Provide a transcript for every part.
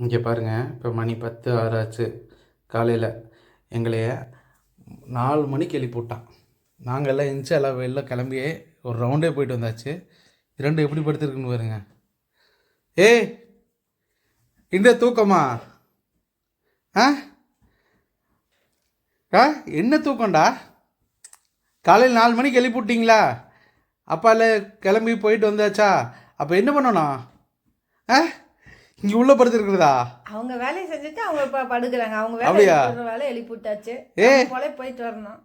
இங்கே பாருங்கள், இப்போ மணி 10:06 ஆச்சு. காலையில் எங்களைய 4 மணிக்கு எழுப்பி விட்டான். நாங்கள் எல்லாம் எந்திச்சு எல்லாம் வெளில கிளம்பியே ஒரு ரவுண்டே போயிட்டு வந்தாச்சு. இரண்டு எப்படி படுத்துருக்குன்னு பாருங்க. ஏய், இந்த தூக்கமா? ஆ ஆ என்ன தூக்கம்டா? காலையில் 4 மணிக்கு எழுப்பி விட்டிங்களா? அப்பால கிளம்பி போயிட்டு வந்தாச்சா? அப்போ என்ன பண்ணணும்? ஆ இங்கே உள்ள படுத்துருக்குறதா? அவங்க வேலையை செஞ்சுட்டு அவங்க இப்போ படுக்கிறாங்க. அவங்க வேலை எழுப்பி விட்டாச்சு. போல போயிட்டு வரணும்.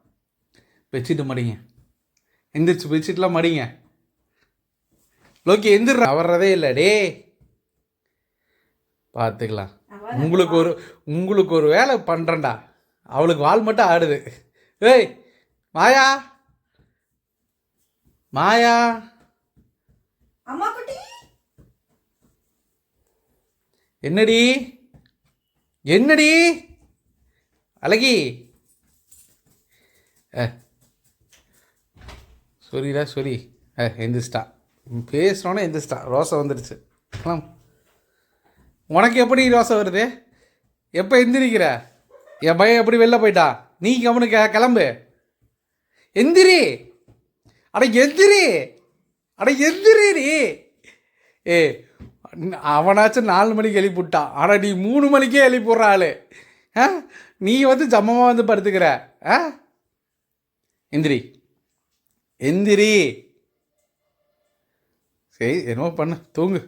பெட்ஷீட்டு மடிங்க, எந்திரிச்சு பெட்ஷீட்லாம் மடிங்க. லோக்கி எந்திர வர்றதே இல்லை. டே பார்த்துக்கலாம். உங்களுக்கு ஒரு வேலை பண்ணுறேன்டா. அவளுக்கு வால் மட்டும் ஆடுது. ஏய் மாயா, மாயா, அம்மா குட்டி, என்னடி என்னடி அழகி? சொல்லிடா சொல்லி எந்திரிச்சிட்டா. பேசுகிறோன்னே எந்திரிச்சிட்டா. ரோசை வந்துடுச்சு. உனக்கு எப்படி ரோசை வருது? எப்போ எந்திரிக்கிற? என் பையன் எப்படி வெளில போயிட்டா? நீ அவனுக்கு கிளம்பு. எந்திரி, அட எந்திரி, அட எந்திரி நீ. ஏ அவனாச்சும் 4 மணிக்கு எழுப்பி விட்டான். ஆனால் நீ 3 மணிக்கே எழுப்பி விட்ற ஆள். நீ வந்து ஜம்மமாக வந்து படுத்துக்கிற. எந்திரி, எந்திரி. சரி என்னமோ பண்ணு, தூங்கு.